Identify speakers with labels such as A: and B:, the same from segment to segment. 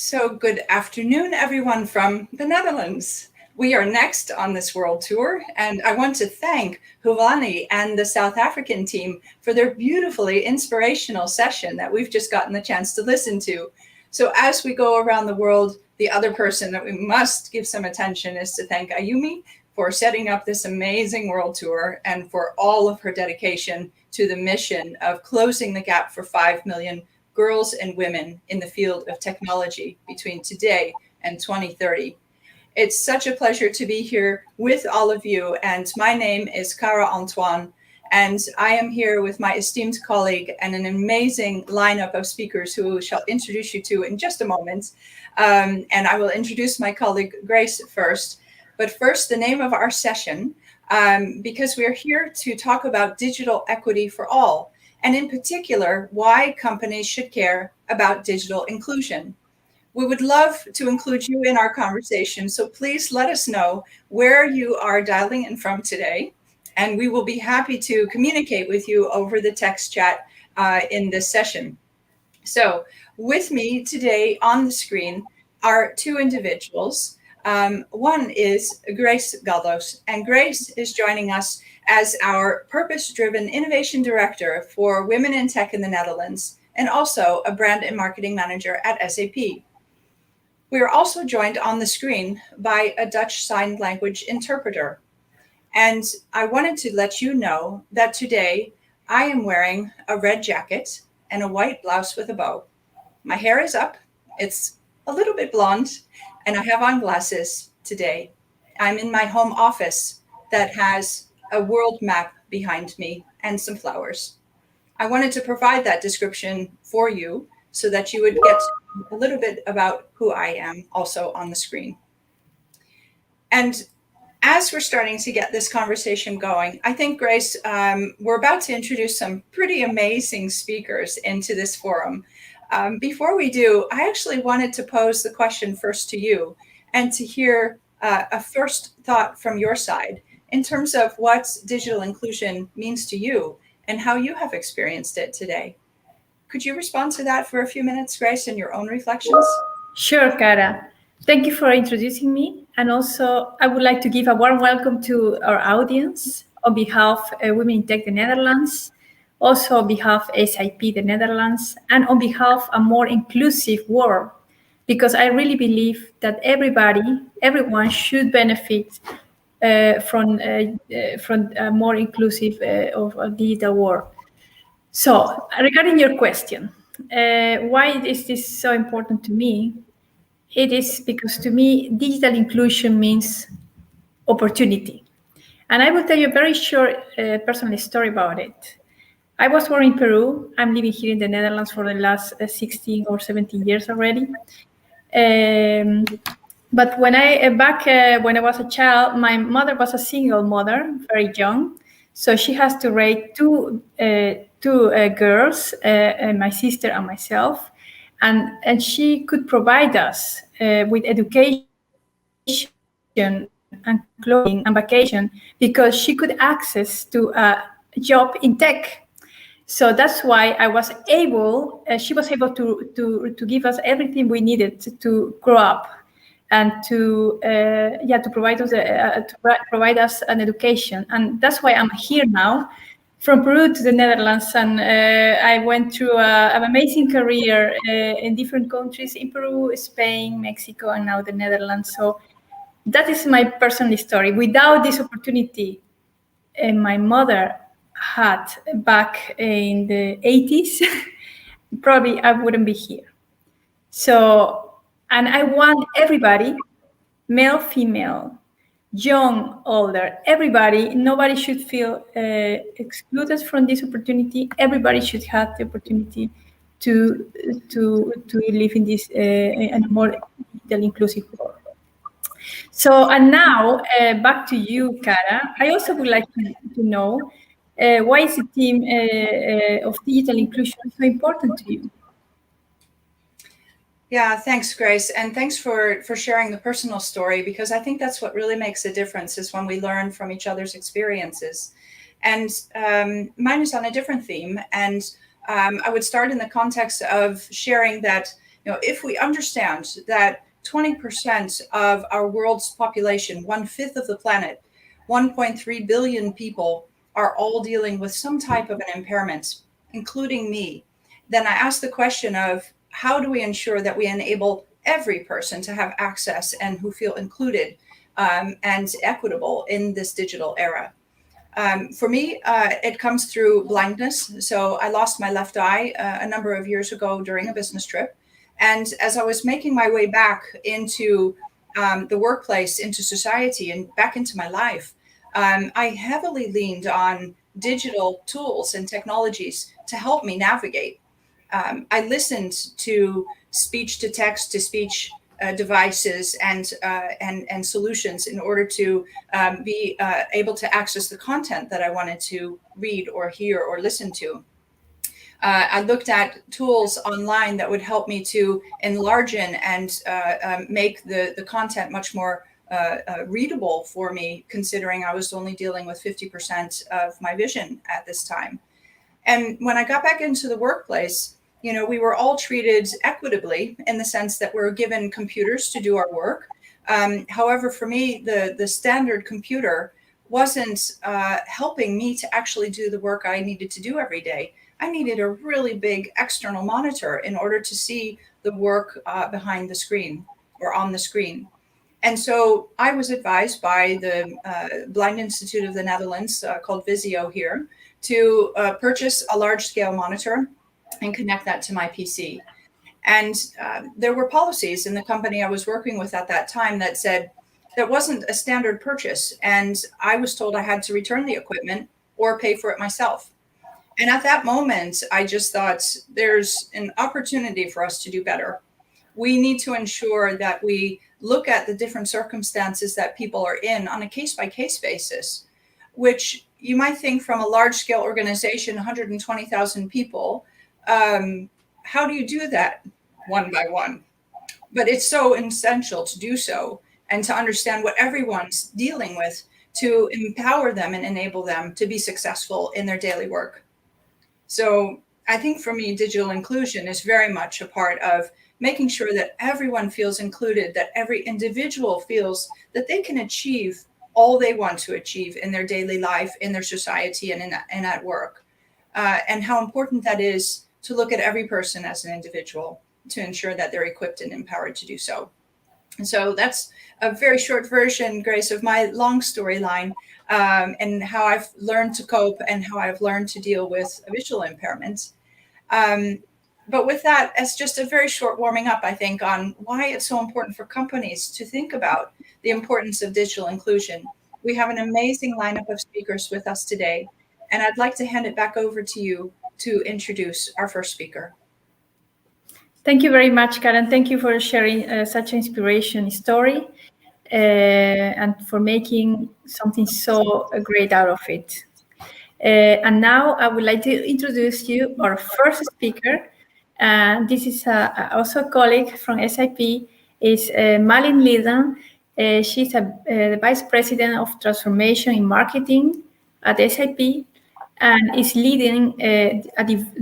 A: So good afternoon, everyone from the Netherlands. We are next on this world tour, and I want to thank Huvani and the South African team for their beautifully inspirational session that we've just gotten the chance to listen to. So as we go around the world, the other person that we must give some attention is to thank Ayumi for setting up this amazing world tour and for all of her dedication to the mission of closing the gap for 5 million girls and women in the field of technology between today and 2030. It's such a pleasure to be here with all of you. And my name is Cara Antoine, and I am here with my esteemed colleague and an amazing lineup of speakers who shall introduce you to in just a moment. And I will introduce my colleague Grace first. But first, the name of our session, because we're here to talk about digital equity for all, and in particular, why companies should care about digital inclusion. We would love to include you in our conversation, so please let us know where you are dialing in from today, and we will be happy to communicate with you over the text chat in this session. So with me today on the screen are two individuals. One is Grace Galdos, and Grace is joining us as our purpose-driven innovation director for Women in Tech in the Netherlands, and also a brand and marketing manager at SAP. We are also joined on the screen by a Dutch sign language interpreter. And I wanted to let you know that today I am wearing a red jacket and a white blouse with a bow. My hair is up, it's a little bit blonde, and I have on glasses today. I'm in my home office that has a world map behind me and some flowers. I wanted to provide that description for you so that you would get a little bit about who I am also on the screen. And as we're starting to get this conversation going, I think, Grace, we're about to introduce some pretty amazing speakers into this forum. Before we do, I actually wanted to pose the question first to you and to hear a first thought from your side in terms of what digital inclusion means to you and how you have experienced it today. Could you respond to that for a few minutes, Grace, in your own reflections?
B: Sure, Cara. Thank you for introducing me. And also, I would like to give a warm welcome to our audience on behalf of Women in Tech the Netherlands, also on behalf of SAP the Netherlands, and on behalf of a more inclusive world, because I really believe that everyone should benefit from a more inclusive of a digital world. So, regarding your question, why is this so important to me? It is because to me, digital inclusion means opportunity. And I will tell you a very short personal story about it. I was born in Peru. I'm living here in the Netherlands for the last 16 or 17 years already. But when I was a child, my mother was a single mother, very young. So she has to raise two girls, my sister and myself. And she could provide us with education and clothing and vacation because she could access to a job in tech. So that's why she was able to give us everything we needed to grow up and to provide us an education. And that's why I'm here now, from Peru to the Netherlands, and I went through an amazing career in different countries, in Peru, Spain, Mexico, and now the Netherlands. So that is my personal story. Without this opportunity my mother had back in the 80s, probably I wouldn't be here. So, and I want everybody, male, female, young, older, everybody, nobody should feel excluded from this opportunity. Everybody should have the opportunity to live in this in a more digital inclusive world. So, and now back to you, Cara. I also would like to know why is the theme of digital inclusion so important to you?
A: Yeah, thanks, Grace. And thanks for sharing the personal story, because I think that's what really makes a difference, is when we learn from each other's experiences. And mine is on a different theme. And I would start in the context of sharing that If we understand that 20% of our world's population, 1/5 of the planet, 1.3 billion people, are all dealing with some type of an impairment, including me, then I ask the question of how do we ensure that we enable every person to have access and who feel included and equitable in this digital era. For me, it comes through blindness. So I lost my left eye a number of years ago during a business trip. And as I was making my way back into the workplace, into society, and back into my life, I heavily leaned on digital tools and technologies to help me navigate. I listened to speech to text to speech devices and solutions in order to be able to access the content that I wanted to read or hear or listen to. I looked at tools online that would help me to enlarge and make the content much more readable for me, considering I was only dealing with 50% of my vision at this time. And when I got back into the workplace, we were all treated equitably in the sense that we're given computers to do our work. However, for me, the standard computer wasn't helping me to actually do the work I needed to do every day. I needed a really big external monitor in order to see the work behind the screen or on the screen. And so I was advised by the Blind Institute of the Netherlands, called Visio here, to purchase a large-scale monitor and connect that to my PC. And there were policies in the company I was working with at that time that said that wasn't a standard purchase. And I was told I had to return the equipment or pay for it myself. And at that moment, I just thought there's an opportunity for us to do better. We need to ensure that we look at the different circumstances that people are in on a case-by-case basis, which you might think from a large-scale organization, 120,000 people, how do you do that one by one? But it's so essential to do so and to understand what everyone's dealing with to empower them and enable them to be successful in their daily work. So I think for me, digital inclusion is very much a part of making sure that everyone feels included, that every individual feels that they can achieve all they want to achieve in their daily life, in their society, and at work. And how important that is to look at every person as an individual to ensure that they're equipped and empowered to do so. And so that's a very short version, Grace, of my long storyline and how I've learned to cope and how I've learned to deal with visual impairments. But with that, as just a very short warming up, I think, on why it's so important for companies to think about the importance of digital inclusion. We have an amazing lineup of speakers with us today, and I'd like to hand it back over to you to introduce our first speaker.
B: Thank you very much, Karen. Thank you for sharing such an inspiration story and for making something so great out of it. And now I would like to introduce you our first speaker. This is also a colleague from SAP, is Malin Lidan. She's the Vice President of Transformation in Marketing at SAP and is leading a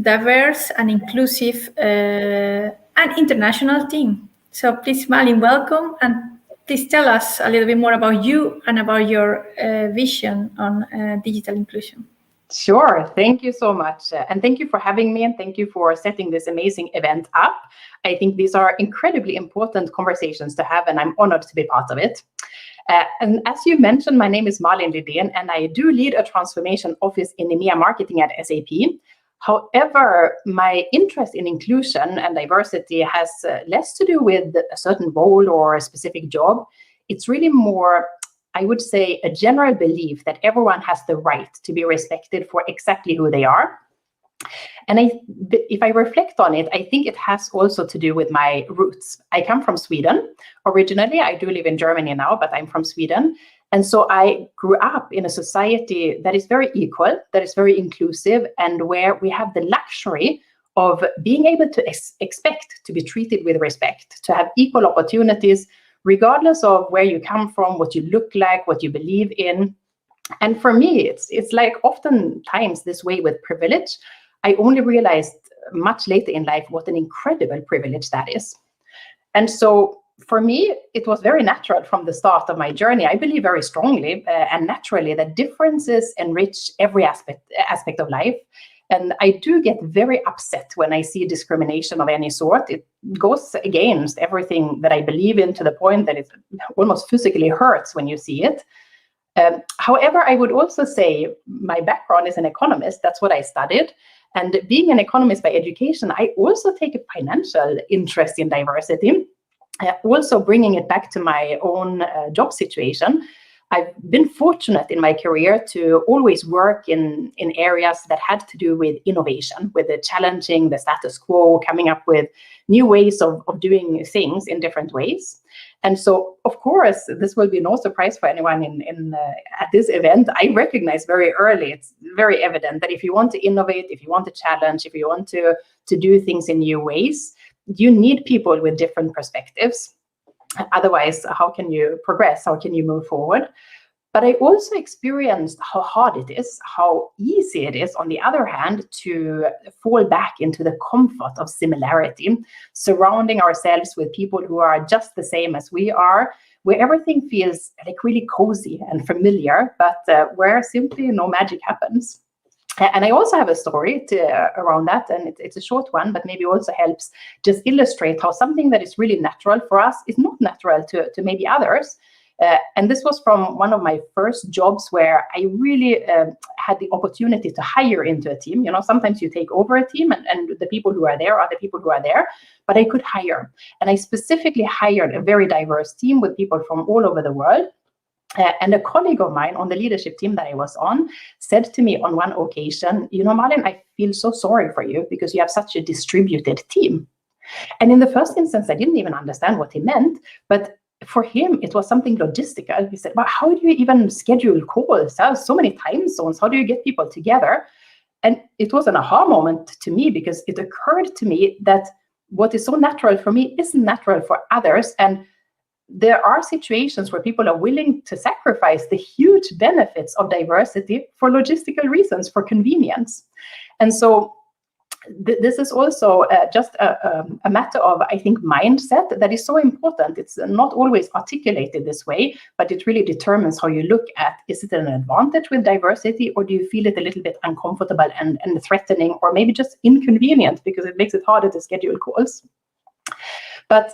B: diverse and inclusive and international team. So please, Malin, welcome. And please tell us a little bit more about you and about your vision on digital inclusion.
C: Sure. Thank you so much. And thank you for having me, and thank you for setting this amazing event up. I think these are incredibly important conversations to have, and I'm honored to be part of it. And as you mentioned, my name is Malin Lidén, and I do lead a transformation office in EMEA marketing at SAP. However, my interest in inclusion and diversity has less to do with a certain role or a specific job. It's really more, I would say, a general belief that everyone has the right to be respected for exactly who they are. And if I reflect on it, I think it has also to do with my roots. I come from Sweden. Originally, I do live in Germany now, but I'm from Sweden. And so I grew up in a society that is very equal, that is very inclusive, and where we have the luxury of being able to expect to be treated with respect, to have equal opportunities, regardless of where you come from, what you look like, what you believe in. And for me, it's like oftentimes this way with privilege. I only realized much later in life what an incredible privilege that is. And so for me, it was very natural from the start of my journey. I believe very strongly and naturally that differences enrich every aspect of life. And I do get very upset when I see discrimination of any sort. It goes against everything that I believe in, to the point that it almost physically hurts when you see it. However, I would also say my background is an economist. That's what I studied. And being an economist by education, I also take a financial interest in diversity. Also bringing it back to my own job situation, I've been fortunate in my career to always work in areas that had to do with innovation, with the challenging the status quo, coming up with new ways of doing things in different ways. And so, of course, this will be no surprise for anyone at this event. I recognize very early, it's very evident that if you want to innovate, if you want to challenge, if you want to do things in new ways, you need people with different perspectives. Otherwise, how can you progress? How can you move forward? But I also experienced how hard it is, how easy it is, on the other hand, to fall back into the comfort of similarity, surrounding ourselves with people who are just the same as we are, where everything feels like really cozy and familiar, but where simply no magic happens. And I also have a story around that, and it's a short one, but maybe also helps just illustrate how something that is really natural for us is not natural to maybe others. And this was from one of my first jobs where I really had the opportunity to hire into a team. You know, sometimes you take over a team and the people who are there are the people who are there, but I could hire. And I specifically hired a very diverse team with people from all over the world. And a colleague of mine on the leadership team that I was on said to me on one occasion, you know, Malin, I feel so sorry for you because you have such a distributed team. And in the first instance, I didn't even understand what he meant, but for him, it was something logistical. He said, well, how do you even schedule calls? So many time zones. How do you get people together? And it was an aha moment to me, because it occurred to me that what is so natural for me isn't natural for others. And there are situations where people are willing to sacrifice the huge benefits of diversity for logistical reasons, for convenience. And so this is also just a matter of, I think, mindset that is so important. It's not always articulated this way, but it really determines how you look at, is it an advantage with diversity, or do you feel it a little bit uncomfortable and threatening, or maybe just inconvenient because it makes it harder to schedule calls. But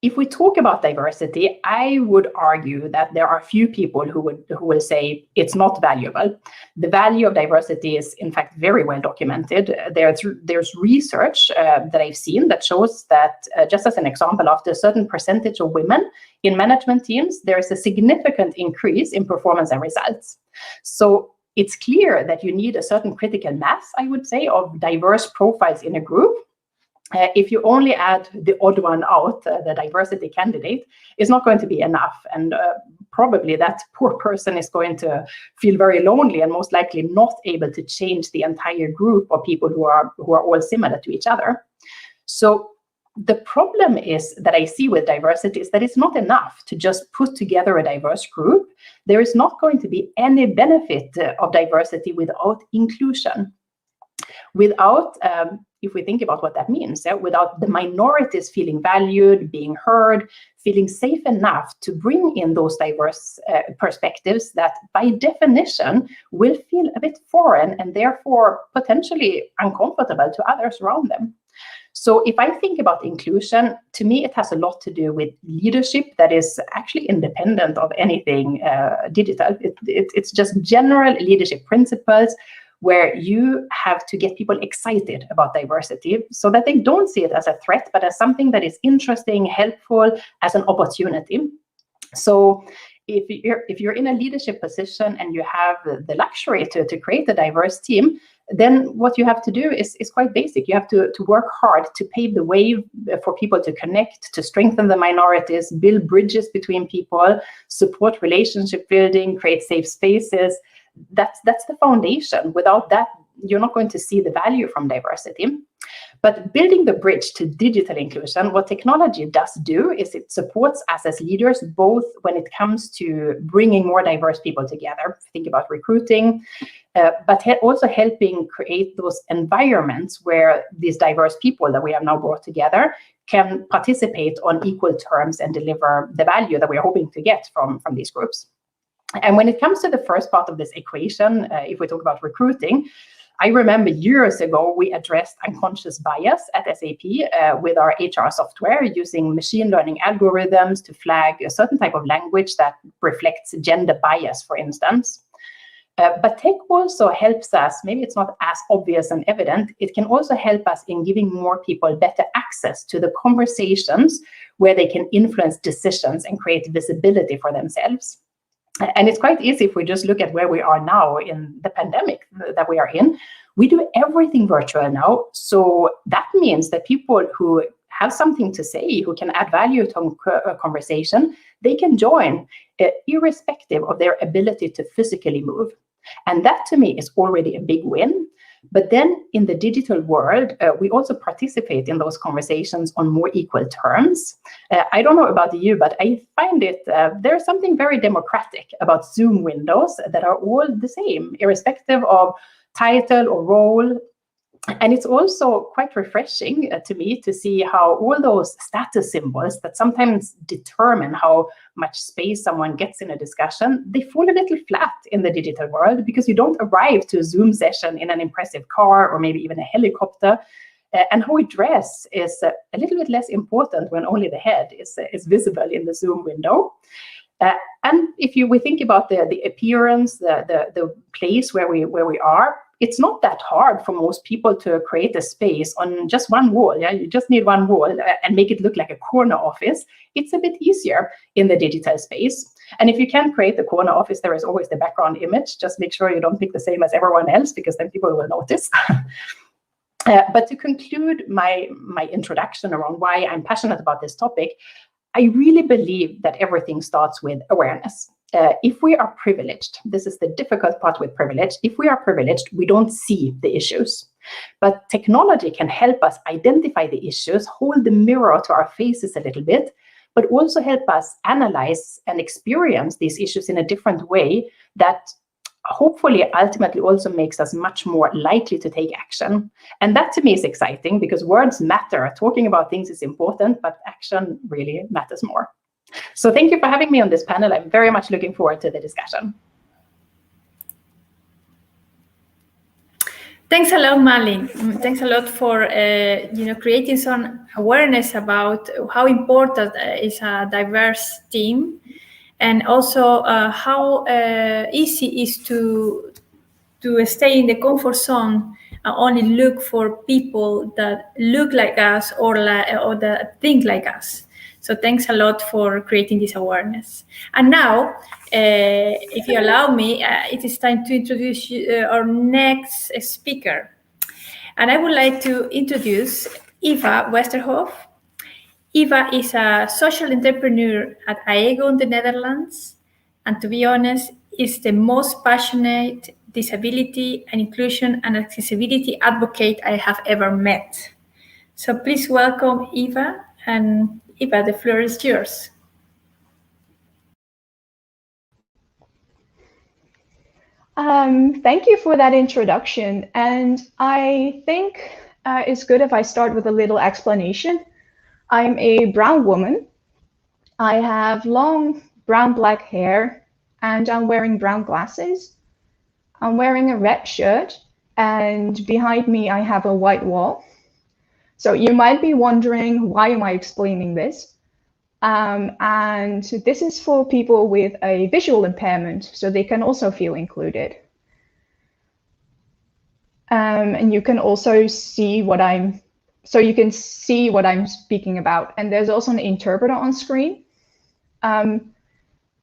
C: if we talk about diversity, I would argue that there are few people who will say it's not valuable. The value of diversity is, in fact, very well documented. There's research that I've seen that shows that, just as an example, after a certain percentage of women in management teams, there is a significant increase in performance and results. So it's clear that you need a certain critical mass, I would say, of diverse profiles in a group. If you only add the odd one out, the diversity candidate, is not going to be enough. And probably that poor person is going to feel very lonely and most likely not able to change the entire group of people who are all similar to each other. So the problem is that I see with diversity is that it's not enough to just put together a diverse group. There is not going to be any benefit of diversity without inclusion. Without, if we think about what that means, without the minorities feeling valued, being heard, feeling safe enough to bring in those diverse perspectives that by definition will feel a bit foreign and therefore potentially uncomfortable to others around them. So if I think about inclusion, to me, it has a lot to do with leadership that is actually independent of anything digital. It's just general leadership principles where you have to get people excited about diversity so that they don't see it as a threat, but as something that is interesting, helpful, as an opportunity. So if you're in a leadership position and you have the luxury to create a diverse team, then what you have to do is quite basic. You have to work hard to pave the way for people to connect, to strengthen the minorities, build bridges between people, support relationship building, create safe spaces. That's the foundation. Without that, you're not going to see the value from diversity. But building the bridge to digital inclusion, what technology does do is it supports us as leaders, both when it comes to bringing more diverse people together, think about recruiting, but also helping create those environments where these diverse people that we have now brought together can participate on equal terms and deliver the value that we're hoping to get from these groups. And when it comes to the first part of this equation, if we talk about recruiting, I remember years ago, we addressed unconscious bias at SAP with our HR software using machine learning algorithms to flag a certain type of language that reflects gender bias, for instance. But tech also helps us, maybe it's not as obvious and evident, it can also help us in giving more people better access to the conversations where they can influence decisions and create visibility for themselves. And it's quite easy if we just look at where we are now in the pandemic that we are in. We do everything virtual now. So that means that people who have something to say, who can add value to a conversation, they can join irrespective of their ability to physically move. And that to me is already a big win. But then in the digital world, we also participate in those conversations on more equal terms. I don't know about you, but I find it, there's something very democratic about Zoom windows that are all the same, irrespective of title or role. And it's also quite refreshing to me to see how all those status symbols that sometimes determine how much space someone gets in a discussion, they fall a little flat in the digital world because you don't arrive to a Zoom session in an impressive car or maybe even a helicopter. And how we dress is a little bit less important when only the head is visible in the Zoom window. And if we think about the appearance, the place where we are, it's not that hard for most people to create a space on just one wall. Yeah, you just need one wall and make it look like a corner office. It's a bit easier in the digital space. And if you can't create the corner office, there is always the background image. Just make sure you don't pick the same as everyone else, because then people will notice. But to conclude my introduction around why I'm passionate about this topic, I really believe that everything starts with awareness. If we are privileged, this is the difficult part with privilege. If we are privileged, we don't see the issues. But technology can help us identify the issues, hold the mirror to our faces a little bit, but also help us analyze and experience these issues in a different way that hopefully ultimately also makes us much more likely to take action. And that to me is exciting because words matter. Talking about things is important, but action really matters more. So thank you for having me on this panel. I'm very much looking forward to the discussion.
B: Thanks a lot, Malin. Thanks a lot for creating some awareness about how important is a diverse team, and also how easy it is to stay in the comfort zone and only look for people that look like us or that think like us. So thanks a lot for creating this awareness. And now, if you allow me, it is time to introduce our next speaker. And I would like to introduce Eva Westerhoff. Eva is a social entrepreneur at AEGO in the Netherlands. And to be honest, is the most passionate disability and inclusion and accessibility advocate I have ever met. So please welcome Eva. And Eva, the floor is yours.
D: Thank you for that introduction. And I think it's good if I start with a little explanation. I'm a brown woman. I have long brown-black hair, and I'm wearing brown glasses. I'm wearing a red shirt, and behind me I have a white wall. So you might be wondering, why am I explaining this? And this is for people with a visual impairment, so they can also feel included. And you can also see what I'm speaking about. And there's also an interpreter on screen.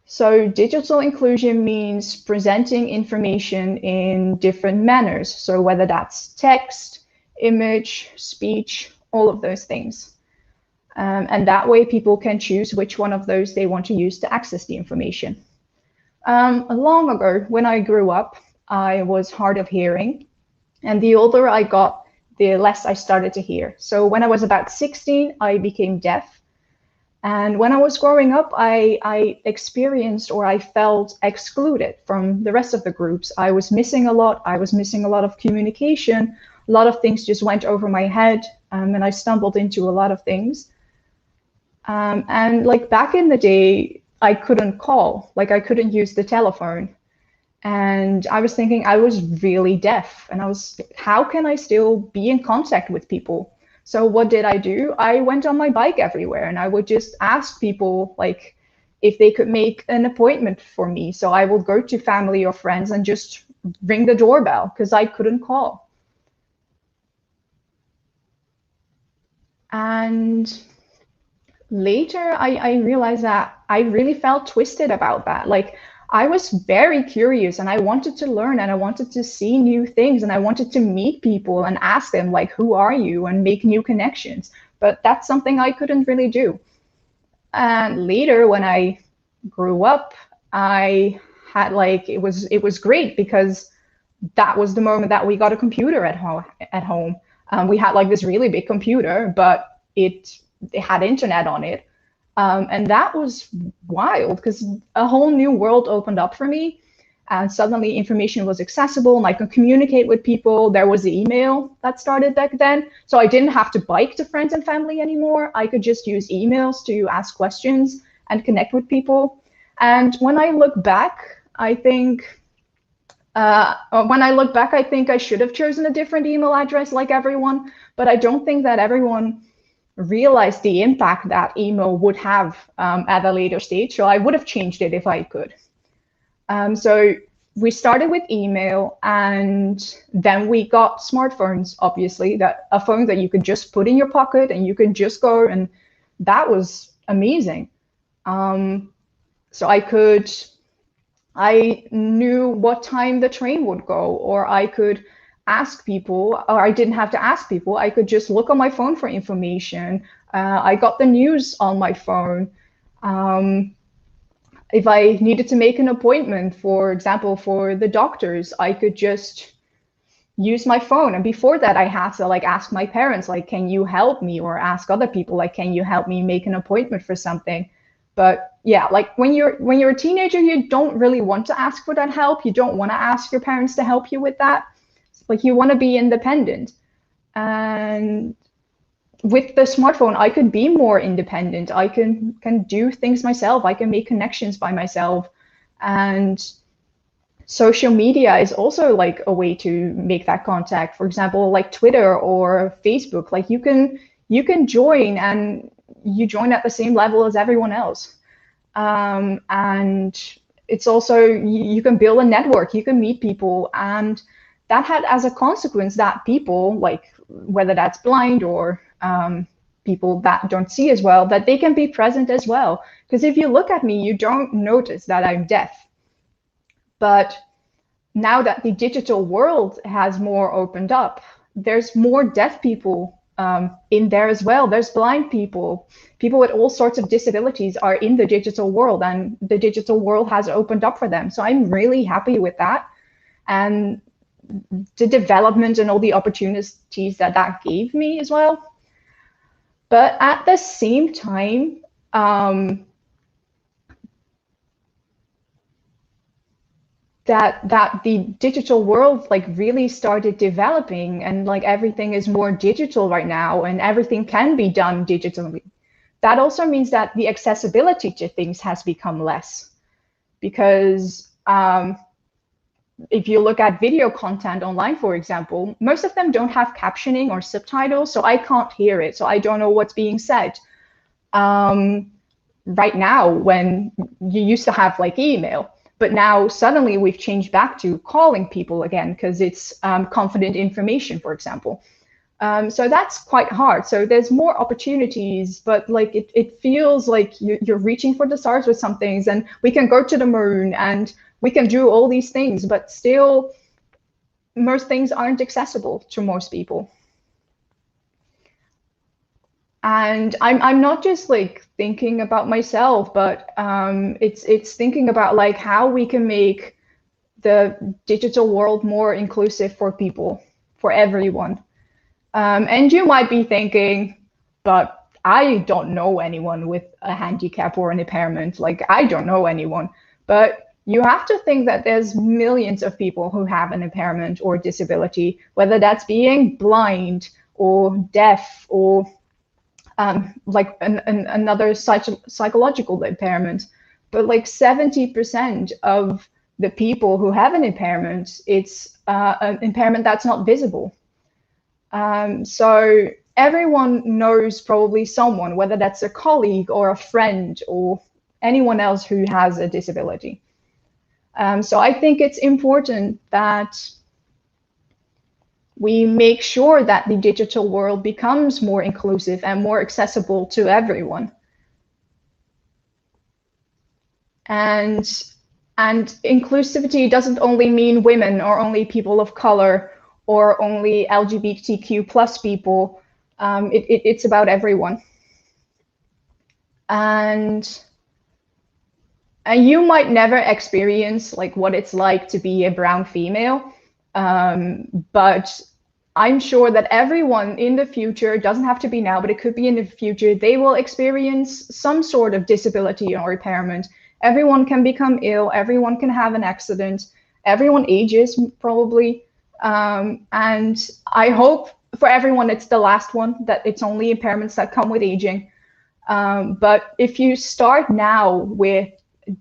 D: So digital inclusion means presenting information in different manners. So whether that's text, image, speech, all of those things. And that way people can choose which one of those they want to use to access the information. Long ago, when I grew up, I was hard of hearing. And the older I got, the less I started to hear. So when I was about 16, I became deaf. And when I was growing up, I experienced, or I felt excluded from the rest of the groups. I was missing a lot. I was missing a lot of communication. A lot of things just went over my head, and I stumbled into a lot of things. And like back in the day, I couldn't call, like I couldn't use the telephone. And I was thinking I was really deaf, and how can I still be in contact with people? So what did I do? I went on my bike everywhere, and I would just ask people like if they could make an appointment for me. So I would go to family or friends and just ring the doorbell because I couldn't call. And later I realized that I really felt twisted about that. Like I was very curious, and I wanted to learn, and I wanted to see new things, and I wanted to meet people and ask them like, who are you, and make new connections. But that's something I couldn't really do. And later when I grew up, I had like, it was great because that was the moment that we got a computer at home. We had like this really big computer, but it had internet on it. And that was wild because a whole new world opened up for me. And suddenly information was accessible, and I could communicate with people. There was the email that started back then. So I didn't have to bike to friends and family anymore. I could just use emails to ask questions and connect with people. And when I look back, I think I should have chosen a different email address like everyone, but I don't think that everyone realized the impact that email would have at a later stage. So I would have changed it if I could. So we started with email, and then we got smartphones, obviously, a phone that you could just put in your pocket and you could just go, and that was amazing. So I knew what time the train would go, or I could ask people, or I didn't have to ask people. I could just look on my phone for information. I got the news on my phone. If I needed to make an appointment, for example, for the doctors, I could just use my phone. And before that, I had to like ask my parents, like, can you help me? Or ask other people, like, can you help me make an appointment for something? But yeah, like when you're a teenager, you don't really want to ask for that help. You don't want to ask your parents to help you with that. Like you want to be independent. And with the smartphone, I could be more independent. I can do things myself. I can make connections by myself. And social media is also like a way to make that contact. For example, like Twitter or Facebook, like you can join, and you join at the same level as everyone else. And it's also, you can build a network, you can meet people, and that had as a consequence that people, like whether that's blind or people that don't see as well, that they can be present as well. Because if you look at me, you don't notice that I'm deaf. But now that the digital world has more opened up, there's more deaf people in there as well. There's blind people. People with all sorts of disabilities are in the digital world, and the digital world has opened up for them. So I'm really happy with that. And the development and all the opportunities that gave me as well. But at the same time, that the digital world like really started developing, and like everything is more digital right now, and everything can be done digitally. That also means that the accessibility to things has become less, because if you look at video content online, for example, most of them don't have captioning or subtitles, so I can't hear it, so I don't know what's being said. Right now, when you used to have like email, but now suddenly we've changed back to calling people again because it's confident information, for example. So that's quite hard. So there's more opportunities, but like it feels like you're reaching for the stars with some things, and we can go to the moon and we can do all these things, but still most things aren't accessible to most people. And I'm not just like thinking about myself, but it's thinking about like how we can make the digital world more inclusive for people, for everyone. And you might be thinking, but I don't know anyone with a handicap or an impairment. Like, I don't know anyone. But you have to think that there's millions of people who have an impairment or disability, whether that's being blind or deaf or like another psychological impairment. But like 70% of the people who have an impairment, it's an impairment that's not visible. So everyone knows probably someone, whether that's a colleague or a friend or anyone else who has a disability. So I think it's important that we make sure that the digital world becomes more inclusive and more accessible to everyone. And inclusivity doesn't only mean women or only people of color or only LGBTQ plus people. It's about everyone. And you might never experience like what it's like to be a brown female, but I'm sure that everyone in the future, it doesn't have to be now, but it could be in the future, they will experience some sort of disability or impairment. Everyone can become ill, everyone can have an accident, everyone ages probably, and I hope for everyone it's the last one, that it's only impairments that come with aging. But if you start now with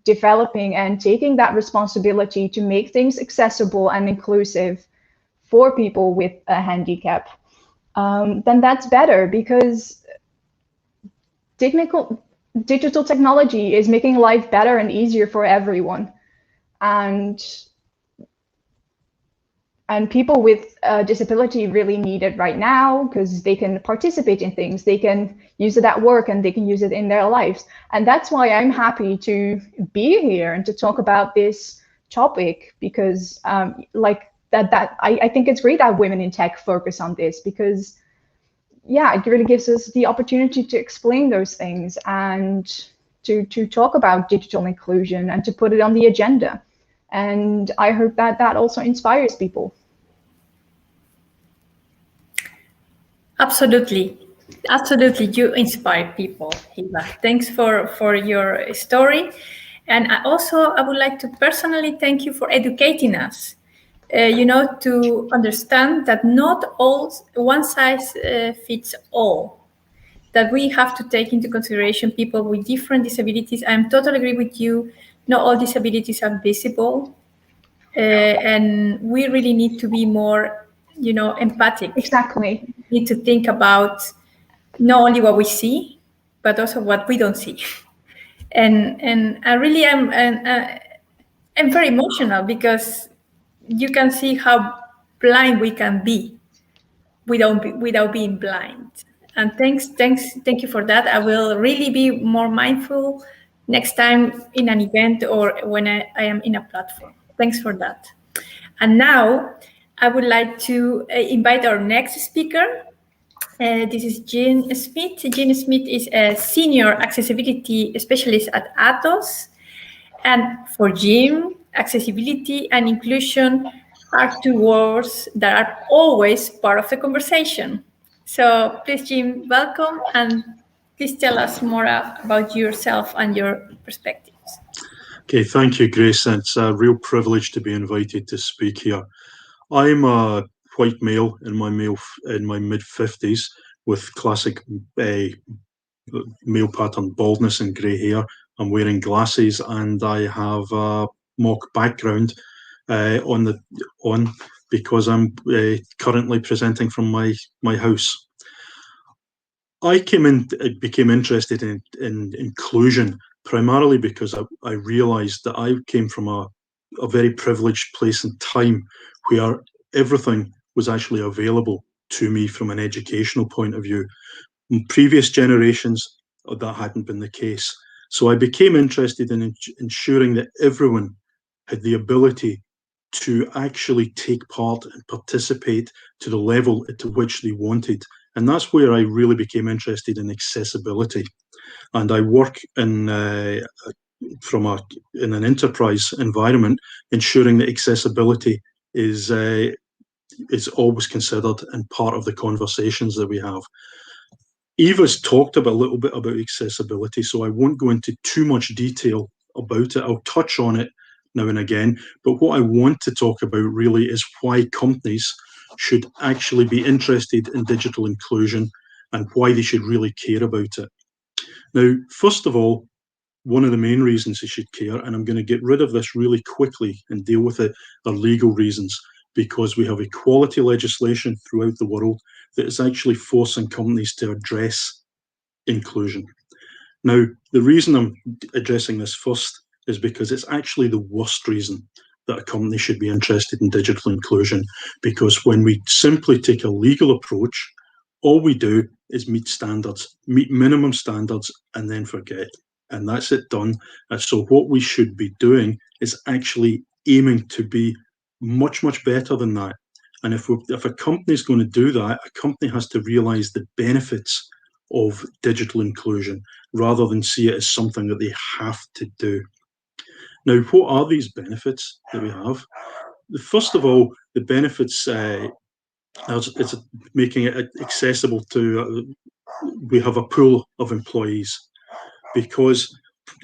D: developing and taking that responsibility to make things accessible and inclusive for people with a handicap, then that's better, because digital technology is making life better and easier for everyone. And people with a disability really need it right now, because they can participate in things, they can use it at work, and they can use it in their lives. And that's why I'm happy to be here and to talk about this topic, because I think it's great that women in tech focus on this, because yeah, it really gives us the opportunity to explain those things and to talk about digital inclusion and to put it on the agenda. And I hope that that also inspires people.
B: Absolutely. Absolutely. You inspire people, Eva. Thanks for your story. And I would like to personally thank you for educating us, to understand that not all one size fits all, that we have to take into consideration people with different disabilities. I totally agree with you. Not all disabilities are visible. And we really need to be more, empathic.
D: Exactly.
B: We need to think about not only what we see, but also what we don't see. And I really am, I'm very emotional, because you can see how blind we can be without being blind. And thank you for that. I will really be more mindful next time in an event or when I am in a platform. Thanks for that. And now I would like to invite our next speaker. This is Jean Smith. Jean Smith is a senior accessibility specialist at Atos. And for Jean, accessibility and inclusion are two words that are always part of the conversation. So please, Jean, welcome, and please tell us more about yourself and your perspectives.
E: Okay, thank you, Grace. It's a real privilege to be invited to speak here. I'm a white male in my mid-50s with classic male pattern baldness and grey hair. I'm wearing glasses, and I have a mock background on because I'm currently presenting from my house. I became interested in inclusion primarily because I realised that I came from a very privileged place and time where everything was actually available to me from an educational point of view. In previous generations, that hadn't been the case. So I became interested in ensuring that everyone had the ability to actually take part and participate to the level to which they wanted. And that's where I really became interested in accessibility. And I work in an enterprise environment, ensuring that accessibility is is always considered and part of the conversations that we have. Eva's talked a little bit about accessibility, so I won't go into too much detail about it. I'll touch on it now and again, but what I want to talk about really is why companies should actually be interested in digital inclusion and why they should really care about it. Now, first of all, one of the main reasons they should care, and I'm going to get rid of this really quickly and deal with it, are legal reasons, because we have equality legislation throughout the world that is actually forcing companies to address inclusion. Now, the reason I'm addressing this first is because it's actually the worst reason that a company should be interested in digital inclusion, because when we simply take a legal approach, all we do is meet standards, meet minimum standards, and then forget. And that's it done. And so what we should be doing is actually aiming to be much, much better than that. And if a company is going to do that, a company has to realize the benefits of digital inclusion rather than see it as something that they have to do. Now, what are these benefits that we have? First of all, the benefits, it's making it accessible to, we have a pool of employees, because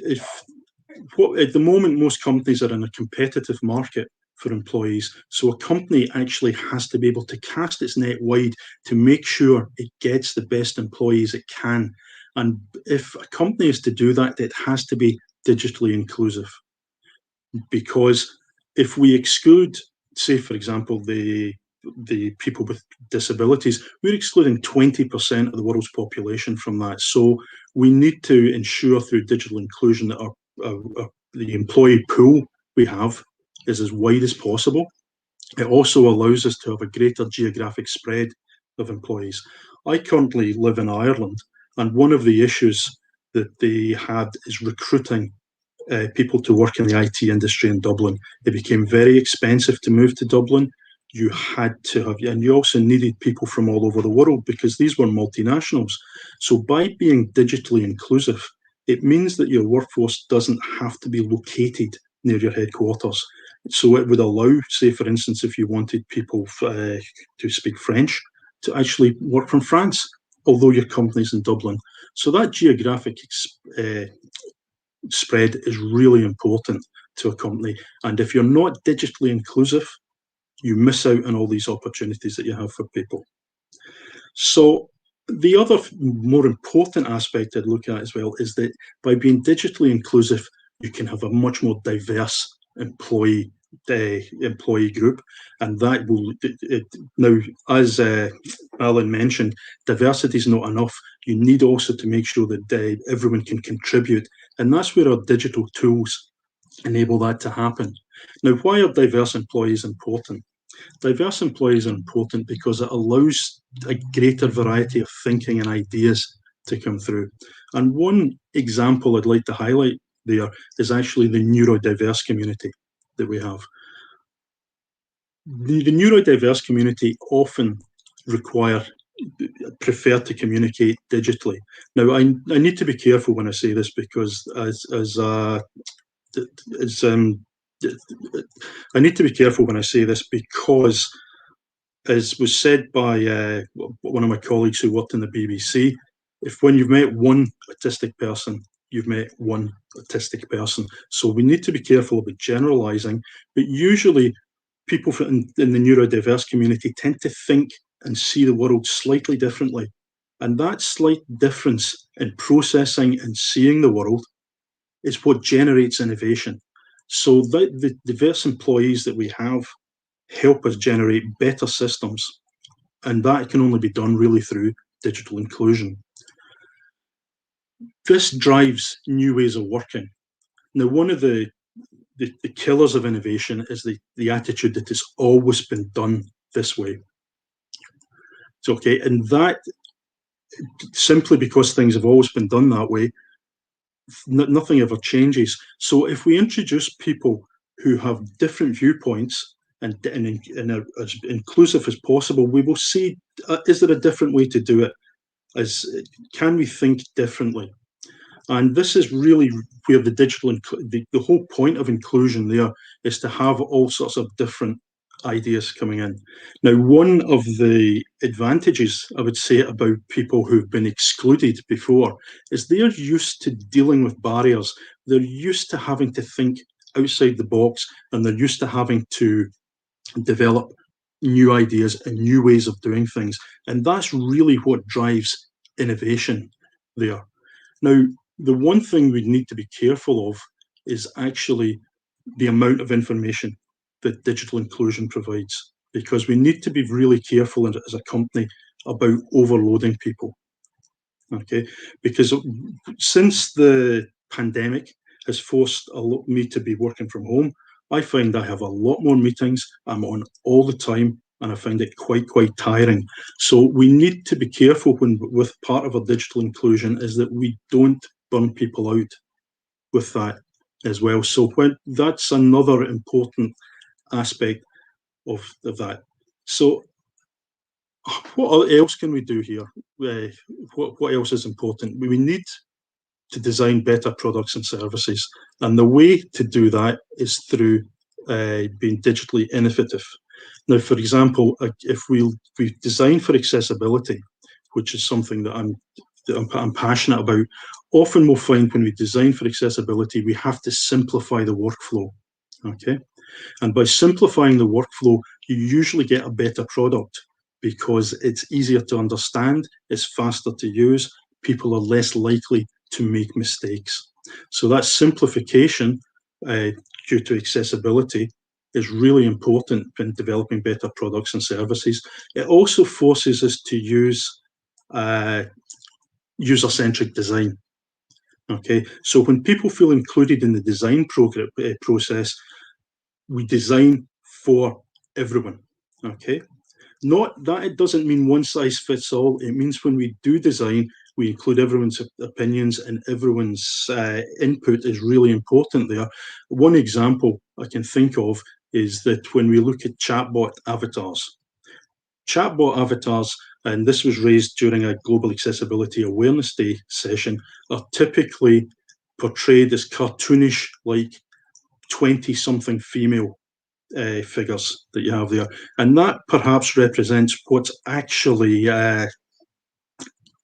E: at the moment, most companies are in a competitive market for employees. So a company actually has to be able to cast its net wide to make sure it gets the best employees it can. And if a company is to do that, it has to be digitally inclusive. Because if we exclude, say, for example, the people with disabilities, we're excluding 20% of the world's population from that. So we need to ensure through digital inclusion that the employee pool we have is as wide as possible. It also allows us to have a greater geographic spread of employees. I currently live in Ireland, and one of the issues that they had is recruiting people to work in the IT industry in Dublin. It became very expensive to move to Dublin. You had to have, and you also needed people from all over the world because these were multinationals. So by being digitally inclusive, it means that your workforce doesn't have to be located near your headquarters. So it would allow, say, for instance, if you wanted people to speak French, to actually work from France, although your company's in Dublin. So that geographic spread is really important to a company. And if you're not digitally inclusive, you miss out on all these opportunities that you have for people. So the other more important aspect I'd look at as well is that by being digitally inclusive, you can have a much more diverse employee group, and that will now, as Alan mentioned, diversity is not enough. You need also to make sure that everyone can contribute, and that's where our digital tools enable that to happen. Now, why are diverse employees important? Diverse employees are important because it allows a greater variety of thinking and ideas to come through. And one example I'd like to highlight there is actually the neurodiverse community that we have. The neurodiverse community often prefer to communicate digitally. Now, I need to be careful when I say this because I need to be careful when I say this because, as was said by one of my colleagues who worked in the BBC, when you've met one autistic person, you've met one autistic person. So we need to be careful about generalising, but usually people in the neurodiverse community tend to think and see the world slightly differently. And that slight difference in processing and seeing the world is what generates innovation. So the diverse employees that we have help us generate better systems, and that can only be done really through digital inclusion. This drives new ways of working. Now, one of the killers of innovation is the attitude that it's always been done this way. It's okay, and that simply because things have always been done that way, nothing ever changes. So if we introduce people who have different viewpoints and are as inclusive as possible, we will see, is there a different way to do it? Can we think differently? And this is really where the whole point of inclusion there is to have all sorts of different ideas coming in. Now, one of the advantages I would say about people who've been excluded before is they're used to dealing with barriers. They're used to having to think outside the box, and they're used to having to develop new ideas and new ways of doing things. And that's really what drives innovation there. Now, the one thing we need to be careful of is actually the amount of information that digital inclusion provides, because we need to be really careful as a company about overloading people. Okay, because since the pandemic has forced me to be working from home, I find I have a lot more meetings. I'm on all the time, and I find it quite tiring. So we need to be careful with part of our digital inclusion is that we don't burn people out with that as well. So that's another important aspect of that. So what else can we do here? What else is important? We need to design better products and services. And the way to do that is through being digitally innovative. Now, for example, if we design for accessibility, which is something that I'm passionate about, often we'll find when we design for accessibility, we have to simplify the workflow. Okay, and by simplifying the workflow, you usually get a better product because it's easier to understand, it's faster to use, people are less likely to make mistakes. So that simplification due to accessibility is really important in developing better products and services. It also forces us to use user-centric design. Okay, so when people feel included in the design process, we design for everyone. Okay, not that it doesn't mean one size fits all. It means when we do design, we include everyone's opinions, and everyone's input is really important there. One example I can think of is that when we look at chatbot avatars, and this was raised during a Global Accessibility Awareness Day session, are typically portrayed as cartoonish, like 20-something female figures that you have there. And that perhaps represents what's actually in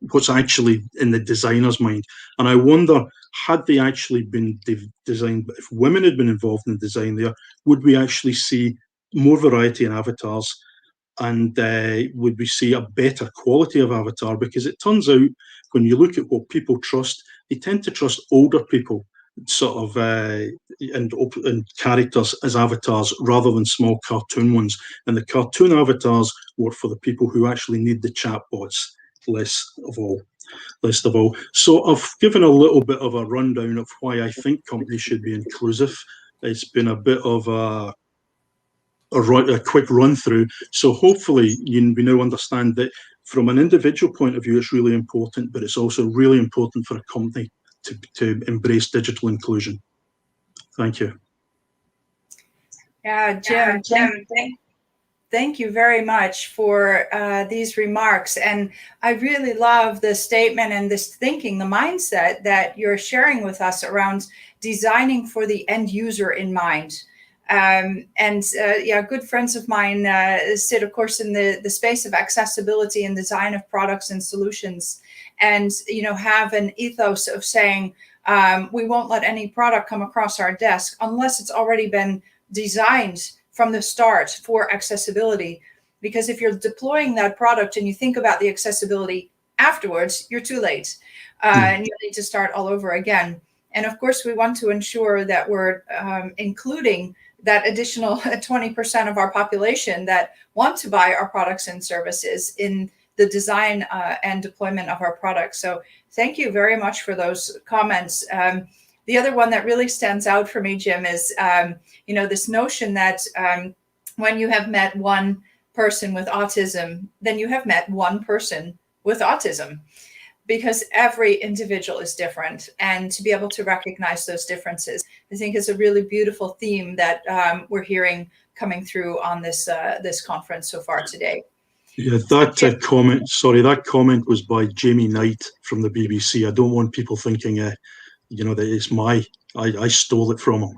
E: the designer's mind. And I wonder, had they actually been designed, if women had been involved in the design there, would we actually see more variety in avatars? And would we see a better quality of avatar? Because it turns out when you look at what people trust, they tend to trust older people sort of and characters as avatars rather than small cartoon ones. And the cartoon avatars were for the people who actually need the chatbots least of all. So I've given a little bit of a rundown of why I think companies should be inclusive. It's been a bit of a quick run through. So hopefully we now understand that from an individual point of view, it's really important, but it's also really important for a company to embrace digital inclusion. Thank you.
A: Yeah, Jim, thank you very much for these remarks. And I really love the statement and this thinking, the mindset that you're sharing with us around designing for the end user in mind. Good friends of mine sit, of course, in the space of accessibility and design of products and solutions, and have an ethos of saying we won't let any product come across our desk unless it's already been designed from the start for accessibility. Because if you're deploying that product and you think about the accessibility afterwards, you're too late, and you need to start all over again. And of course, we want to ensure that we're including that additional 20% of our population that want to buy our products and services in the design and deployment of our products. So thank you very much for those comments. The other one that really stands out for me, Jim, is this notion that when you have met one person with autism, then you have met one person with autism, because every individual is different. And to be able to recognize those differences, I think is a really beautiful theme that we're hearing coming through on this conference so far today.
E: Yeah, that comment was by Jamie Knight from the BBC. I don't want people thinking, that it's I stole it from him.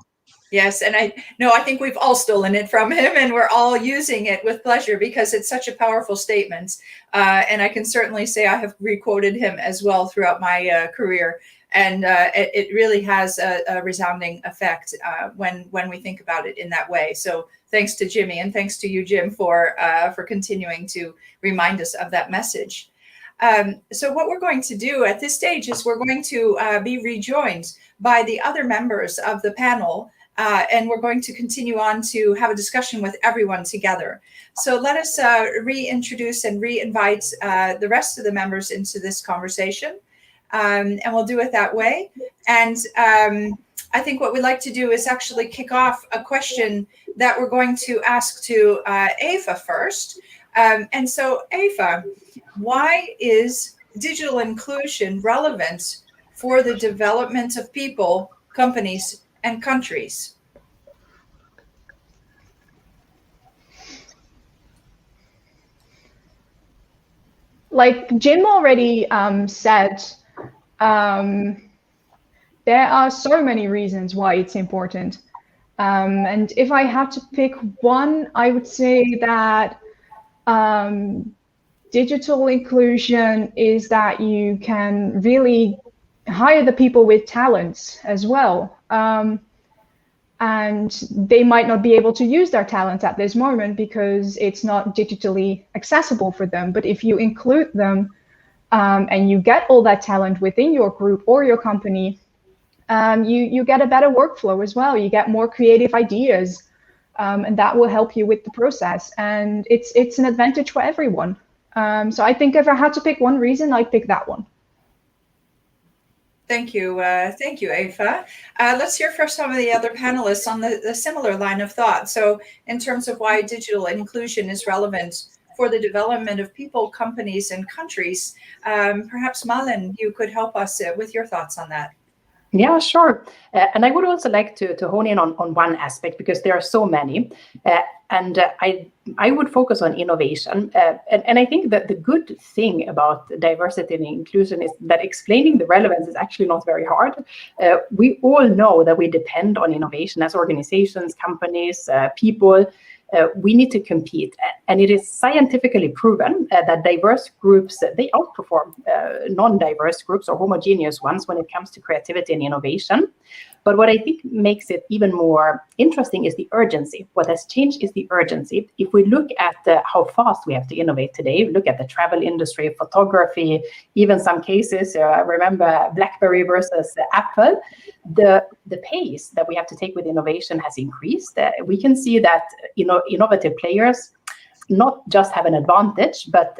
A: Yes, and I think we've all stolen it from him, and we're all using it with pleasure because it's such a powerful statement. And I can certainly say I have requoted him as well throughout my career, and it really has a resounding effect when we think about it in that way. So thanks to Jimmy, and thanks to you, Jim, for continuing to remind us of that message. So what we're going to do at this stage is we're going to be rejoined by the other members of the panel. And we're going to continue on to have a discussion with everyone together. So let us reintroduce and re-invite the rest of the members into this conversation. And we'll do it that way. And I think what we'd like to do is actually kick off a question that we're going to ask to Eva first. And so, Eva, why is digital inclusion relevant for the development of people, companies, and countries?
D: Like Jim already said, there are so many reasons why it's important. And if I had to pick one, I would say that digital inclusion is that you can really hire the people with talents as well. And they might not be able to use their talents at this moment because it's not digitally accessible for them. But if you include them and you get all that talent within your group or your company, you get a better workflow as well. You get more creative ideas, and that will help you with the process. And it's an advantage for everyone. So I think if I had to pick one reason, I'd pick that one.
A: Thank you, Eva. Let's hear from some of the other panelists on the similar line of thought. So in terms of why digital inclusion is relevant for the development of people, companies, and countries, perhaps Malin, you could help us with your thoughts on that.
C: Yeah, sure. And I would also like to hone in on one aspect, because there are so many. And I would focus on innovation. And I think that the good thing about diversity and inclusion is that explaining the relevance is actually not very hard. We all know that we depend on innovation as organizations, companies, people. We need to compete. And it is scientifically proven that diverse groups, they outperform non-diverse groups or homogeneous ones when it comes to creativity and innovation. But what I think makes it even more interesting is the urgency. What has changed is the urgency. If we look at how fast we have to innovate today, look at the travel industry, photography, even some cases, remember BlackBerry versus Apple, the pace that we have to take with innovation has increased. We can see that innovative players not just have an advantage, but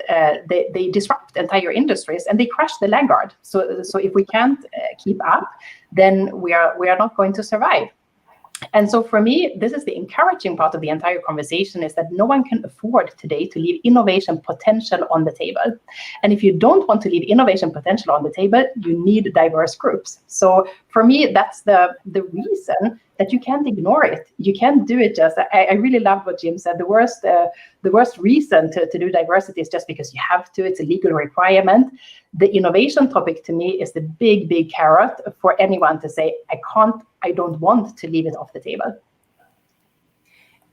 C: they disrupt entire industries and they crush the laggard. So if we can't keep up, then we are not going to survive. And so for me, this is the encouraging part of the entire conversation, is that no one can afford today to leave innovation potential on the table. And if you don't want to leave innovation potential on the table, you need diverse groups. So for me, that's the reason that you can't ignore it. You can't do it just, I really love what Jim said. The worst reason to do diversity is just because you have to. It's a legal requirement. The innovation topic to me is the big carrot for anyone to say, I don't want to leave it off the table.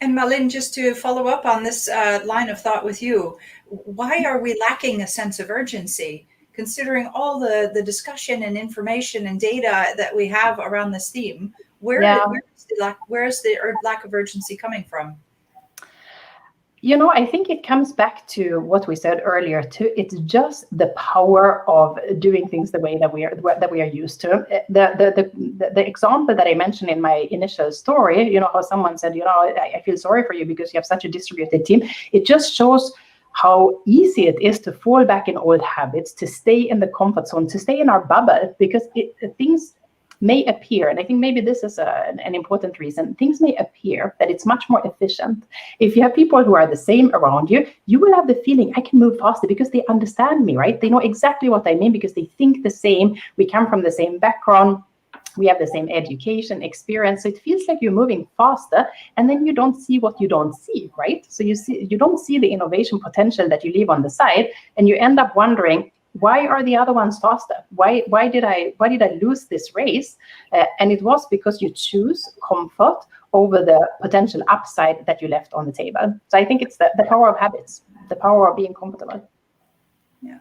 A: And Malin, just to follow up on this line of thought with you, why are we lacking a sense of urgency, considering all the discussion and information and data that we have around this theme? Where is the lack of urgency coming from?
C: I think it comes back to what we said earlier too. It's just the power of doing things the way that we are used to. The example that I mentioned in my initial story, how someone said, I feel sorry for you because you have such a distributed team. It just shows how easy it is to fall back in old habits, to stay in the comfort zone, to stay in our bubble, because things may appear, and I think maybe this is an important reason, things may appear that it's much more efficient. If you have people who are the same around you, you will have the feeling, I can move faster because they understand me, right? They know exactly what I mean because they think the same. We come from the same background. We have the same education, experience. So it feels like you're moving faster, and then you don't see what you don't see, right? So you don't see the innovation potential that you leave on the side, and you end up wondering, why are the other ones faster? Why did I lose this race? And it was because you choose comfort over the potential upside that you left on the table. So I think it's the power of habits, the power of being comfortable.
A: Yeah.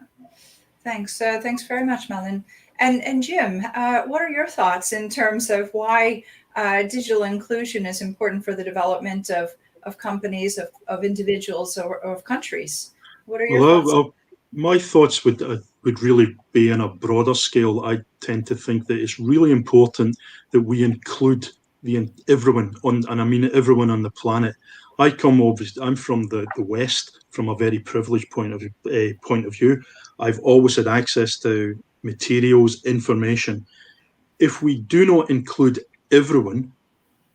A: Thanks. Thanks very much, Malin. And Jim, what are your thoughts in terms of why digital inclusion is important for the development of companies, of individuals, or of countries? What are your thoughts?
E: My thoughts would really be in a broader scale. I tend to think that it's really important that we include everyone on, and I mean everyone on the planet. I'm from the West, from a very privileged point of view. I've always had access to materials, information. If we do not include everyone,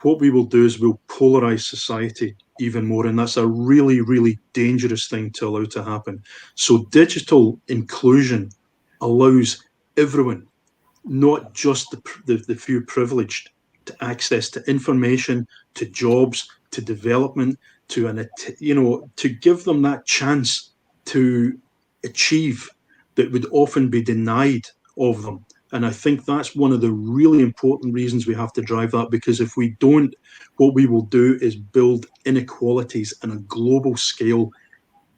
E: what we will do is we'll polarize society even more, and that's a really, really dangerous thing to allow to happen. So digital inclusion allows everyone, not just the few privileged, to access to information, to jobs, to development, to give them that chance to achieve that would often be denied of them. And I think that's one of the really important reasons we have to drive that, because if we don't, what we will do is build inequalities on a global scale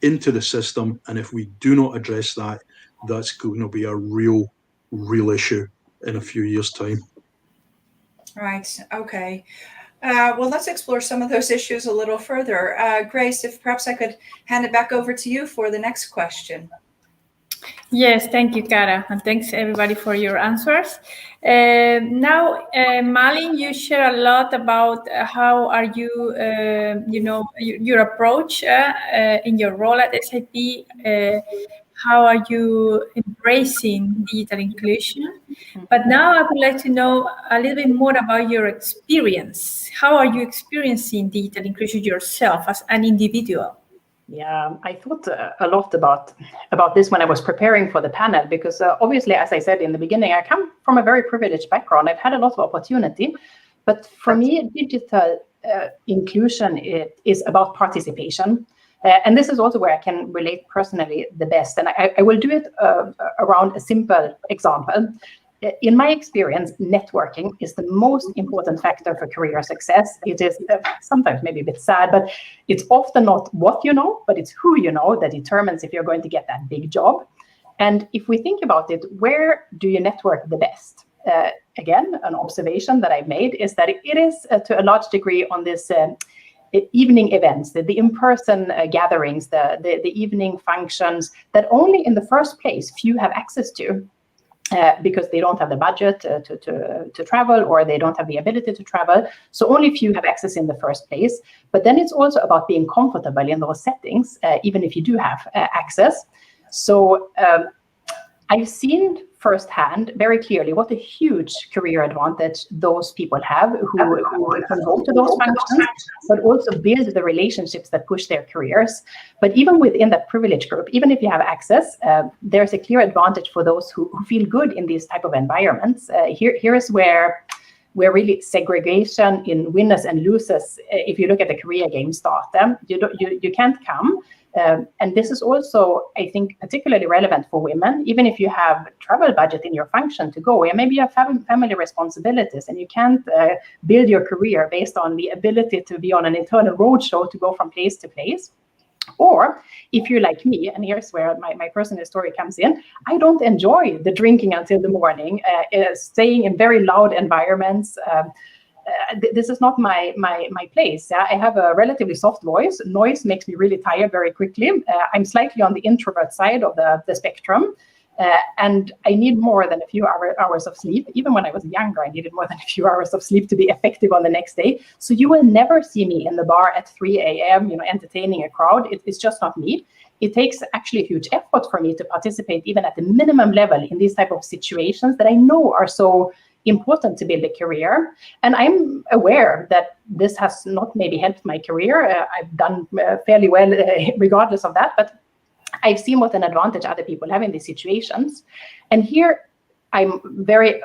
E: into the system. And if we do not address that, that's going to be a real issue in a few years' time.
A: Right. Okay. Well, let's explore some of those issues a little further. Grace, if perhaps I could hand it back over to you for the next question.
B: Yes, thank you, Cara, and thanks everybody for your answers. Now, Malin, you share a lot about how are you, your approach in your role at SAP. How are you embracing digital inclusion? But now I would like to know a little bit more about your experience. How are you experiencing digital inclusion yourself as an individual?
C: Yeah, I thought a lot about this when I was preparing for the panel, because obviously, as I said in the beginning, I come from a very privileged background. I've had a lot of opportunity, but for me, digital inclusion is about participation. And this is also where I can relate personally the best. And I will do it around a simple example. In my experience, networking is the most important factor for career success. It is sometimes maybe a bit sad, but it's often not what you know, but it's who you know that determines if you're going to get that big job. And if we think about it, where do you network the best? Again, an observation that I've made is that it is to a large degree on this evening events, the in-person gatherings, the evening functions that only in the first place few have access to. Because they don't have the budget to travel, or they don't have the ability to travel. So only few have access in the first place. But then it's also about being comfortable in those settings, even if you do have access. So I've seen firsthand very clearly what a huge career advantage those people have who can go to those functions, but also build the relationships that push their careers. But even within that privileged group, even if you have access, there's a clear advantage for those who feel good in these type of environments. Here is where really segregation in winners and losers, if you look at the career game, start. You can't come. And this is also, I think, particularly relevant for women. Even if you have travel budget in your function to go, and maybe you have family responsibilities, and you can't build your career based on the ability to be on an internal roadshow to go from place to place. Or if you're like me, and here's where my personal story comes in, I don't enjoy the drinking until the morning, staying in very loud environments. This is not my place. I have a relatively soft voice. Noise makes me really tired very quickly. I'm slightly on the introvert side of the spectrum. And I need more than a few hours of sleep. Even when I was younger, I needed more than a few hours of sleep to be effective on the next day. So you will never see me in the bar at 3 a.m., entertaining a crowd. It's just not me. It takes actually a huge effort for me to participate even at the minimum level in these type of situations that I know are so important to build a career. And I'm aware that this has not maybe helped my career. I've done fairly well regardless of that, but I've seen what an advantage other people have in these situations. And here I'm very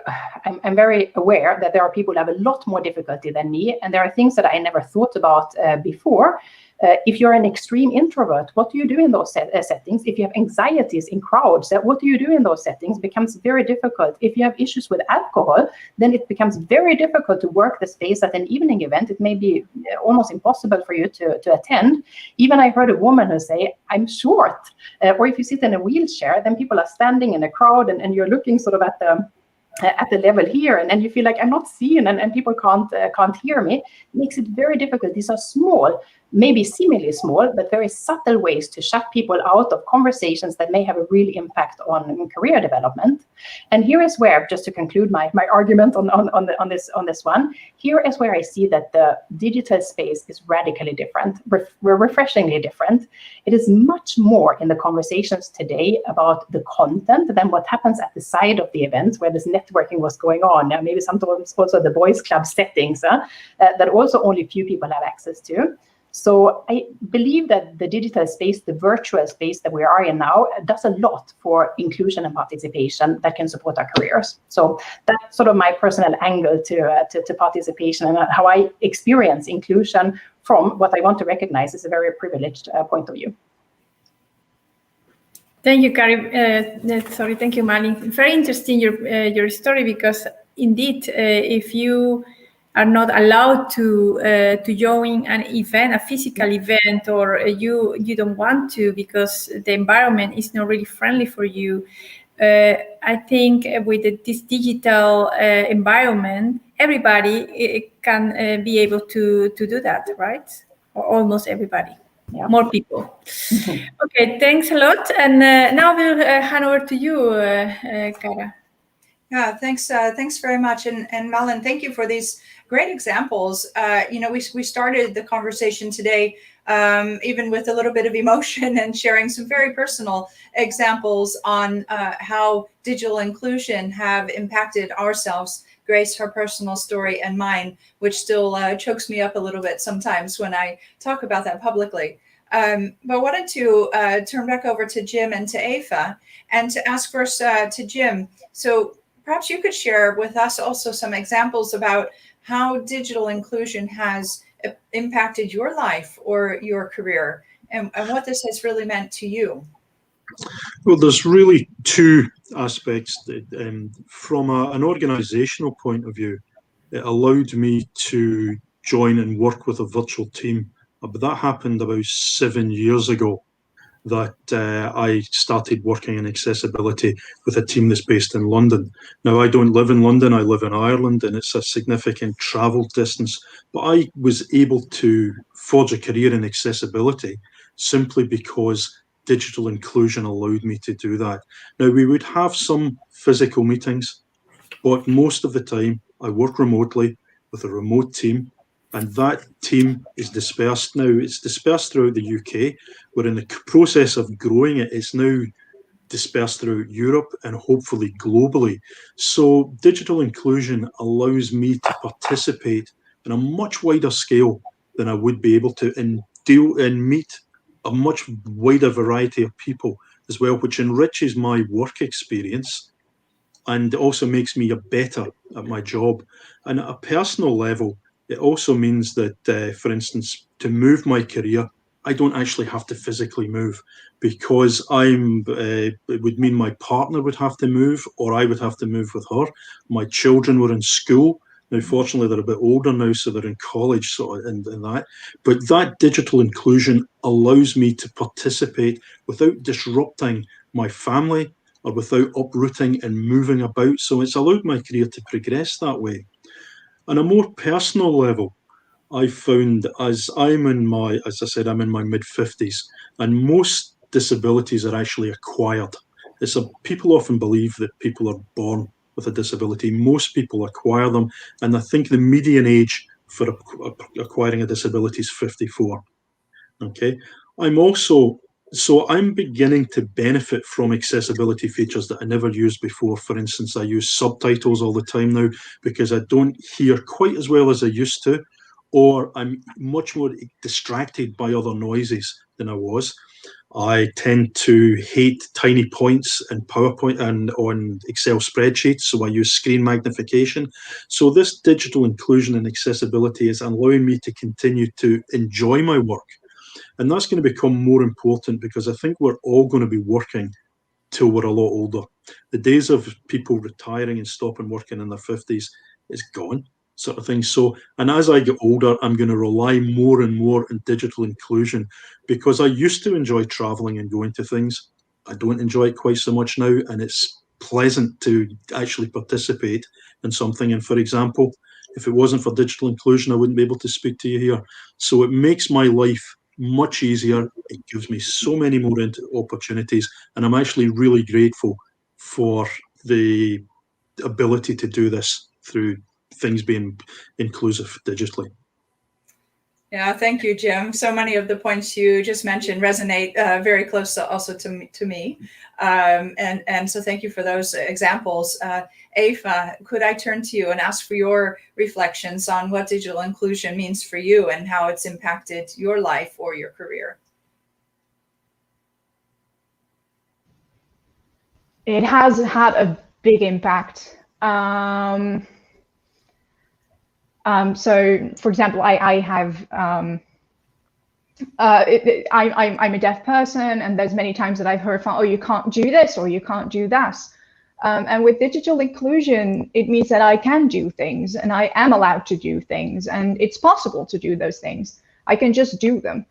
C: aware that there are people who have a lot more difficulty than me, and there are things that I never thought about before. If you're an extreme introvert, what do you do in those settings? If you have anxieties in crowds, what do you do in those settings? It becomes very difficult. If you have issues with alcohol, then it becomes very difficult to work the space at an evening event. It may be almost impossible for you to attend. Even I heard a woman who say, I'm short. Or if you sit in a wheelchair, then people are standing in a crowd and you're looking sort of at the level here, and you feel like I'm not seen, and people can't hear me. It makes it very difficult. These are small, maybe seemingly small, but very subtle ways to shut people out of conversations that may have a real impact on career development. And here is where, just to conclude my argument on this one, here is where I see that the digital space is radically different, refreshingly different. It is much more in the conversations today about the content than what happens at the side of the event where this networking was going on. Now, maybe sometimes also the boys' club settings that also only few people have access to. So I believe that the digital space, the virtual space that we are in now, does a lot for inclusion and participation that can support our careers. So that's sort of my personal angle to participation and how I experience inclusion from what I want to recognize as a very privileged point of view.
B: Thank you, Kari. Thank you, Malin. Very interesting your story, because indeed, if you are not allowed to join an event, a physical event, or you don't want to because the environment is not really friendly for you. I think with this digital environment, everybody can be able to do that, right? Or almost everybody. Yeah. More people. Mm-hmm. Okay, thanks a lot. And now we'll hand over to you, Kara.
A: Yeah, thanks very much. And Malin, thank you for these great examples. We started the conversation today even with a little bit of emotion and sharing some very personal examples on how digital inclusion have impacted ourselves. Grace, her personal story, and mine, which still chokes me up a little bit sometimes when I talk about that publicly. But I wanted to turn back over to Jim and to Eva, and to ask first to Jim. So perhaps you could share with us also some examples about how digital inclusion has impacted your life or your career, and what this has really meant to you.
E: Well, there's really two aspects. From an organizational point of view, it allowed me to join and work with a virtual team. But that happened about 7 years ago, that I started working in accessibility with a team that's based in London. Now, I don't live in London, I live in Ireland, and it's a significant travel distance, but I was able to forge a career in accessibility simply because digital inclusion allowed me to do that. Now, we would have some physical meetings, but most of the time I work remotely with a remote team, and that team is dispersed now. It's dispersed throughout the UK. We're in the process of growing it. It's now dispersed throughout Europe and hopefully globally. So digital inclusion allows me to participate in a much wider scale than I would be able to, and deal and meet a much wider variety of people as well, which enriches my work experience and also makes me better at my job. And at a personal level, it also means that, for instance, to move my career, I don't actually have to physically move, because it would mean my partner would have to move, or I would have to move with her. My children were in school. Now, fortunately, they're a bit older now, so they're in college, and that. But that digital inclusion allows me to participate without disrupting my family or without uprooting and moving about. So it's allowed my career to progress that way. On a more personal level, I found, as I said, I'm in my mid-50s, and most disabilities are actually acquired. People often believe that people are born with a disability. Most people acquire them, and I think the median age for acquiring a disability is 54. Okay, I'm beginning to benefit from accessibility features that I never used before. For instance, I use subtitles all the time now because I don't hear quite as well as I used to, or I'm much more distracted by other noises than I was. I tend to hate tiny points in PowerPoint and on Excel spreadsheets, so I use screen magnification. So this digital inclusion and accessibility is allowing me to continue to enjoy my work. And that's going to become more important because I think we're all going to be working till we're a lot older. The days of people retiring and stopping working in their 50s is gone, sort of thing. So, and as I get older, I'm going to rely more and more on digital inclusion, because I used to enjoy traveling and going to things. I don't enjoy it quite so much now, and it's pleasant to actually participate in something. And for example, if it wasn't for digital inclusion, I wouldn't be able to speak to you here. So it makes my life much easier. It gives me so many more opportunities, and I'm actually really grateful for the ability to do this through things being inclusive digitally.
A: Yeah, thank you, Jim. So many of the points you just mentioned resonate very close also to me. And so thank you for those examples. Eva, could I turn to you and ask for your reflections on what digital inclusion means for you and how it's impacted your life or your career?
D: It has had a big impact. So, for example, I'm a deaf person, and there's many times that I've heard from, oh, you can't do this or you can't do that. And with digital inclusion, it means that I can do things, and I am allowed to do things, and it's possible to do those things. I can just do them.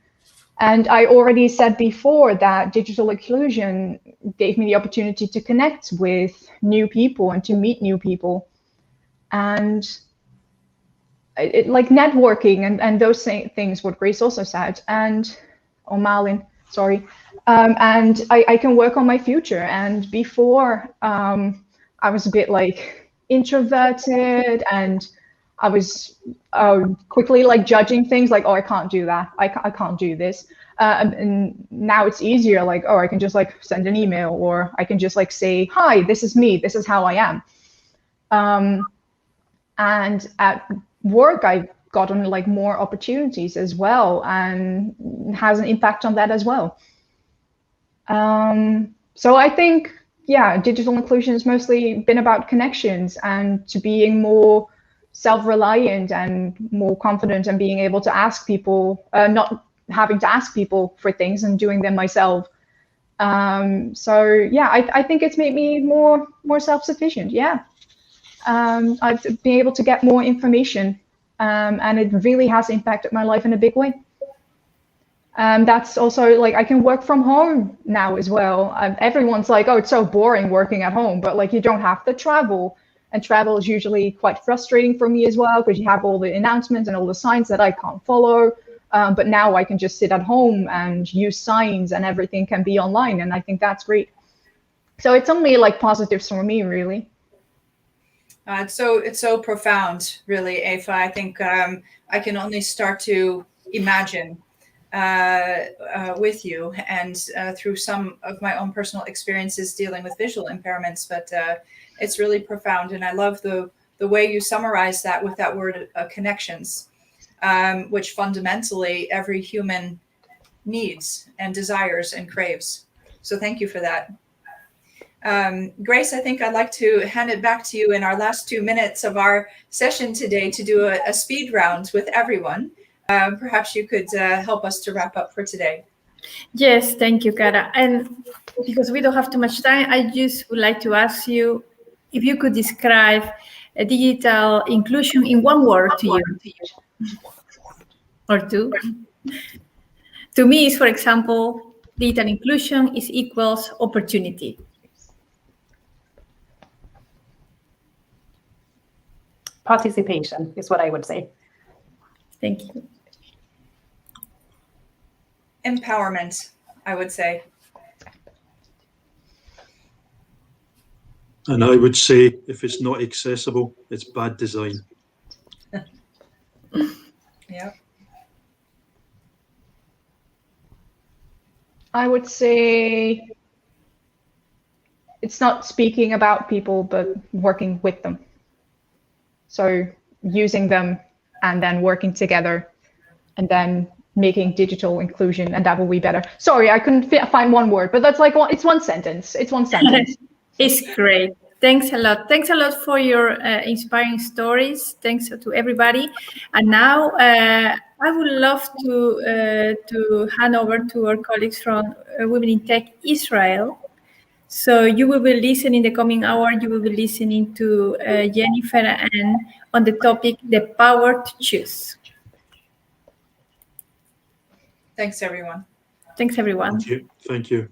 D: And I already said before that digital inclusion gave me the opportunity to connect with new people and to meet new people. And it like networking and those things, what Grace also said, and Malin, sorry. And I can work on my future. And before, I was a bit like introverted, and I was quickly like judging things like, oh, I can't do that. I can't do this. And now it's easier, like, oh, I can just like send an email, or I can just like say, hi, this is me. This is how I am. And at work, I've gotten like more opportunities as well, and has an impact on that as well. So I think, yeah, digital inclusion has mostly been about connections and to being more self-reliant and more confident and being able to ask people, not having to ask people for things and doing them myself. So yeah, I think it's made me more self-sufficient. Yeah. I've been able to get more information, and it really has impacted my life in a big way. That's also like I can work from home now as well. Everyone's like, oh, it's so boring working at home, but like you don't have to travel, and travel is usually quite frustrating for me as well, because you have all the announcements and all the signs that I can't follow. But now I can just sit at home and use signs, and everything can be online, and I think that's great. So it's only like positives for me, really.
A: It's so profound, really, Eva. I think I can only start to imagine with you, and through some of my own personal experiences dealing with visual impairments. But it's really profound, and I love the way you summarize that with that word connections, which fundamentally every human needs and desires and craves. So thank you for that. Grace, I think I'd like to hand it back to you in our last 2 minutes of our session today to do a speed round with everyone. Perhaps you could help us to wrap up for today.
B: Yes, thank you, Cara. And because we don't have too much time, I just would like to ask you if you could describe a digital inclusion in one word to you, or two. To me, is, for example, digital inclusion is equals opportunity.
C: Participation is what I would say.
B: Thank you.
A: Empowerment, I would say.
E: And I would say, if it's not accessible, it's bad design.
A: Yeah.
D: I would say it's not speaking about people, but working with them. So using them and then working together and then making digital inclusion, and that will be better. Sorry, I couldn't find one word, but that's like it's one sentence. It's one sentence.
B: It's great. Thanks a lot. Thanks a lot for your inspiring stories. Thanks to everybody. And now I would love to hand over to our colleagues from Women in Tech Israel. So you will be listening the coming hour. You will be listening to Jennifer and Anne on the topic "The Power to Choose."
A: Thanks, everyone.
B: Thanks, everyone.
E: Thank you. Thank you.